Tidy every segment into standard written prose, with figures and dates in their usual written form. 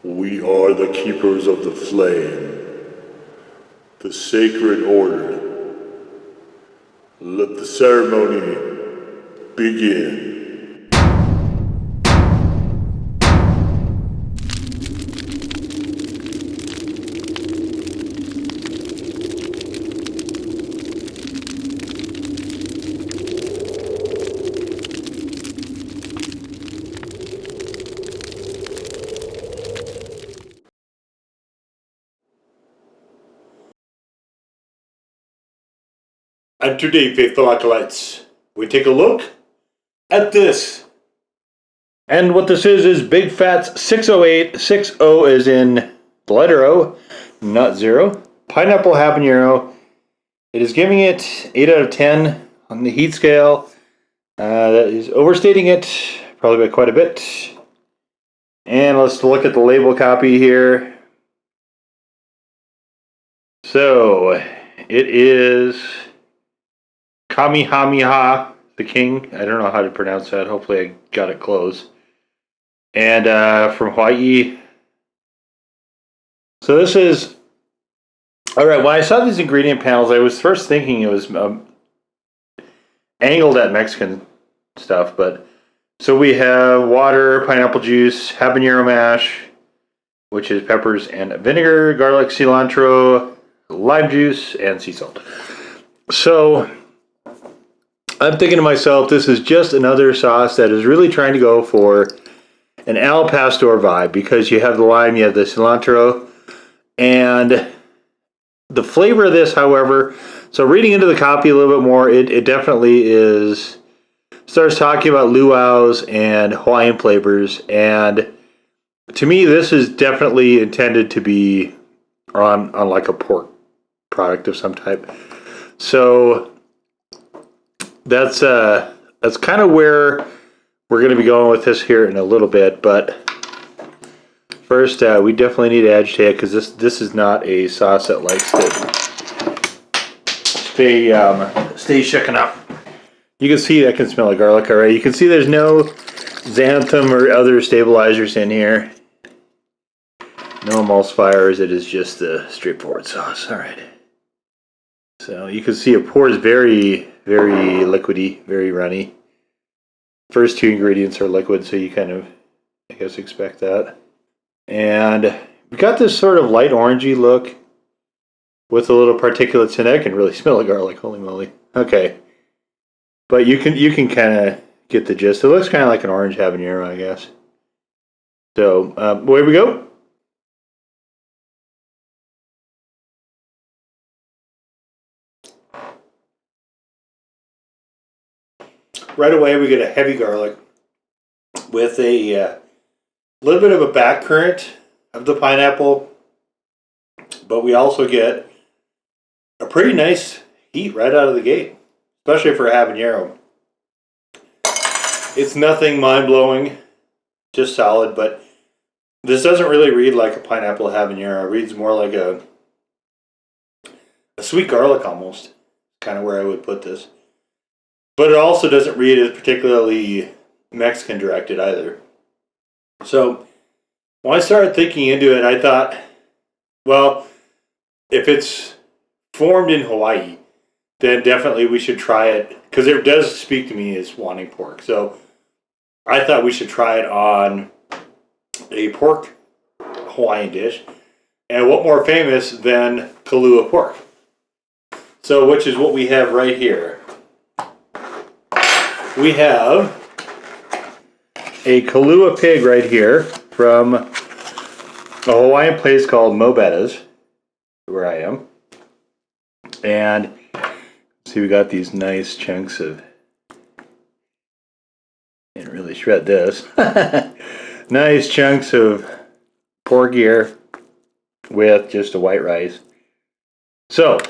We are the keepers of the flame, the sacred order. Let the ceremony begin. And today, faithful acolytes, we take a look at this. And what this is Bigfat's 608. 60 is in the letter O, not 0. Pineapple habanero. It is giving it 8 out of 10 on the heat scale. That is overstating it, probably by quite a bit. And let's look at the label copy here. So, it is Kamehameha, the king. I don't know how to pronounce that. Hopefully I got it close. And from Hawaii. So this is... Alright, when I saw these ingredient panels, I was first thinking it was angled at Mexican stuff. But so we have water, pineapple juice, habanero mash, which is peppers and vinegar, garlic, cilantro, lime juice, and sea salt. So I'm thinking to myself, this is just another sauce that is really trying to go for an al pastor vibe, because you have the lime, you have the cilantro, and the flavor of this, however, so reading into the copy a little bit more, it definitely starts talking about luau's and Hawaiian flavors, and to me, this is definitely intended to be on like a pork product of some type. So that's kind of where we're going to be going with this here in a little bit. But first, we definitely need to agitate it, because this is not a sauce that likes to stay shaken up. You can see, I can smell the garlic already. You can see there's no xanthan or other stabilizers in here. No emulsifiers. It is just a straightforward sauce. All right. So you can see it pours very, very liquidy, very runny. First two ingredients are liquid, so you kind of, I guess, expect that. And we got this sort of light orangey look with a little particulates in it. I can really smell the garlic. Holy moly. Okay. But you can kind of get the gist. It looks kind of like an orange habanero, I guess. So away we go. Right away, we get a heavy garlic with a little bit of a back current of the pineapple, but we also get a pretty nice heat right out of the gate, especially for a habanero. It's nothing mind-blowing, just solid, but this doesn't really read like a pineapple habanero. It reads more like a sweet garlic almost, kind of where I would put this. But it also doesn't read as particularly Mexican directed either. So when I started thinking into it, I thought, well, if it's formed in Hawaii, then definitely we should try it, because it does speak to me as wanting pork. So I thought we should try it on a pork Hawaiian dish. And what more famous than Kahlua pork? So, which is what we have right here. We have a Kahlua pig right here from a Hawaiian place called Mobetta's, where I am. And see, we got these nice chunks of, didn't really shred this, nice chunks of pork here with just a white rice. So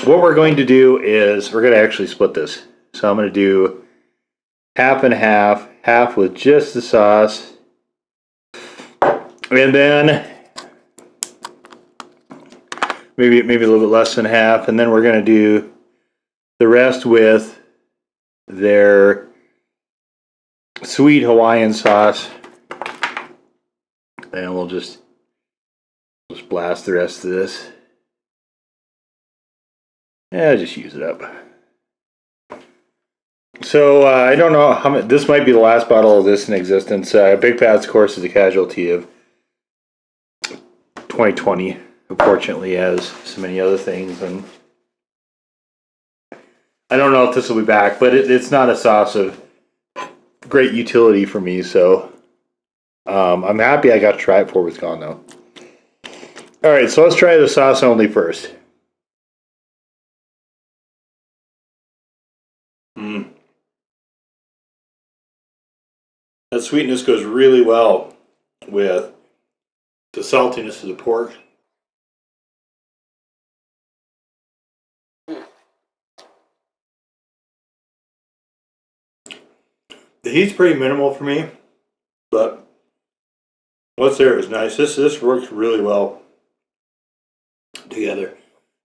what we're going to do is we're going to actually split this. So I'm going to do half and half, half with just the sauce, and then maybe a little bit less than half, and then we're going to do the rest with their sweet Hawaiian sauce And we'll just blast the rest of this. Yeah, just use it up. So I don't know how much. This might be the last bottle of this in existence. Bigfat's, of course, is a casualty of 2020. Unfortunately, as so many other things, and I don't know if this will be back, but it's not a sauce of great utility for me. So I'm happy I got to try it before it's gone, though. All right, so let's try the sauce only first. That sweetness goes really well with the saltiness of the pork. The heat's pretty minimal for me, but what's there is nice. This works really well together.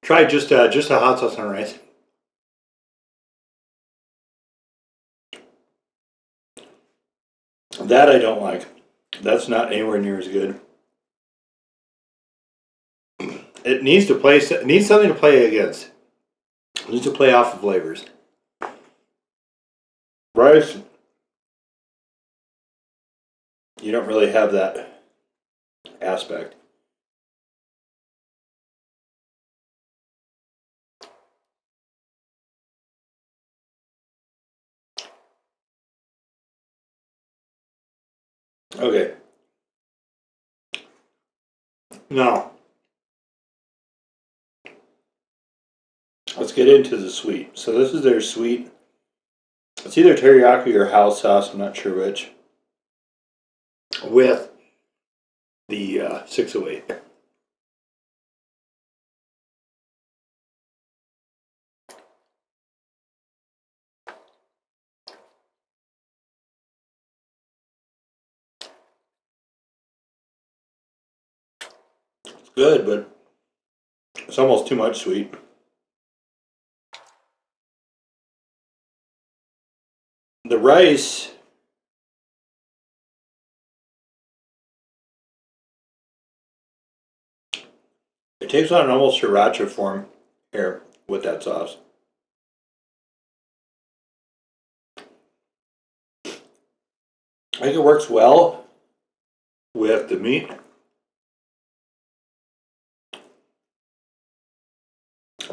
Try just a hot sauce on rice. That I don't like. That's not anywhere near as good. It needs to play. It needs something to play against. It needs to play off the flavors. Rice, you don't really have that aspect. Okay. Now, let's get into the sweet. So this is their sweet. It's either teriyaki or house sauce. I'm not sure which. With the 608. It's good, but it's almost too much sweet. The rice, it takes on an almost sriracha form here with that sauce. I think it works well with the meat.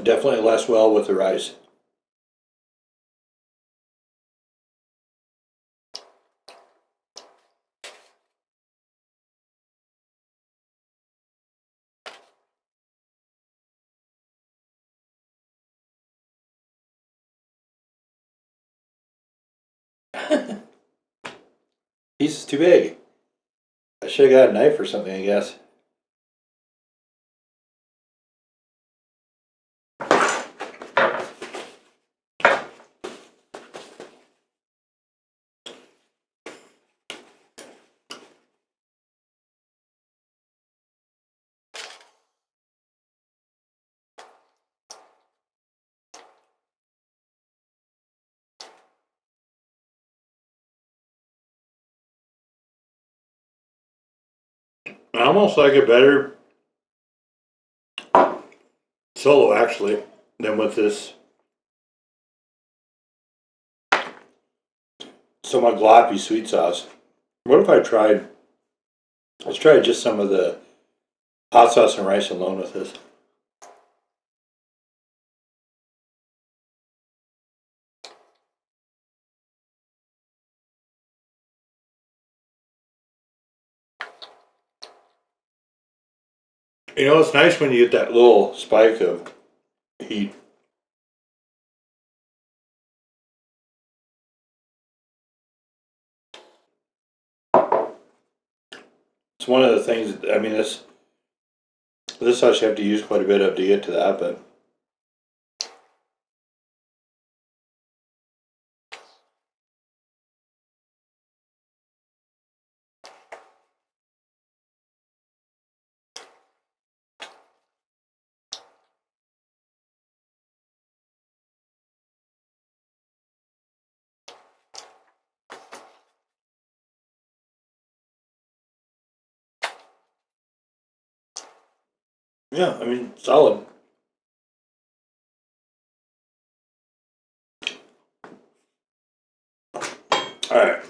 Definitely less well with the rice. Piece is too big. I should have got a knife or something, I guess. I almost like it better solo, actually, than with this somewhat gloppy sweet sauce. What if I tried, let's try just some of the hot sauce and rice alone with this. You know, it's nice when you get that little spike of heat. It's one of the things, I mean, this sauce you have to use quite a bit of to get to that, but Yeah, I mean, solid. All right.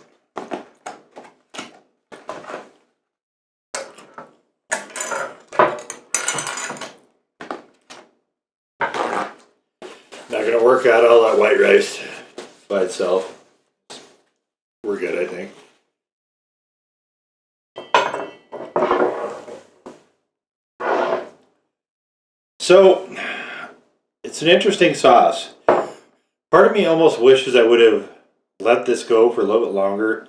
Not gonna work out all that white rice by itself. We're good, I think. So, it's an interesting sauce. Part of me almost wishes I would have let this go for a little bit longer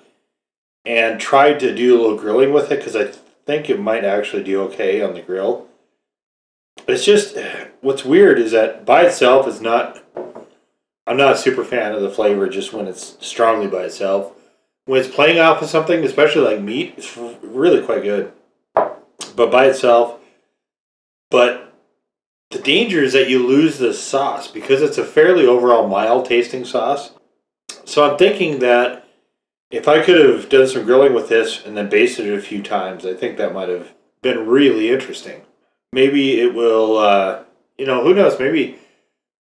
and tried to do a little grilling with it because I think it might actually do okay on the grill. It's just, what's weird is that by itself is not, I'm not a super fan of the flavor just when it's strongly by itself. When it's playing off of something, especially like meat, it's really quite good. But by itself, but the danger is that you lose the sauce because it's a fairly overall mild tasting sauce. So I'm thinking that if I could have done some grilling with this and then basted it a few times, I think that might have been really interesting. Maybe it will, who knows? Maybe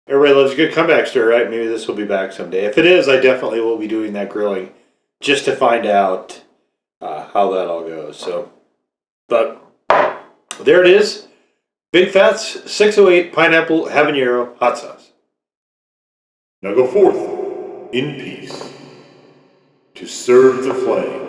everybody loves a good comeback story, right? Maybe this will be back someday. If it is, I definitely will be doing that grilling just to find out how that all goes. So, but there it is. Bigfat's 608 Pineapple Habanero Hot Sauce. Now go forth in peace to serve the flame.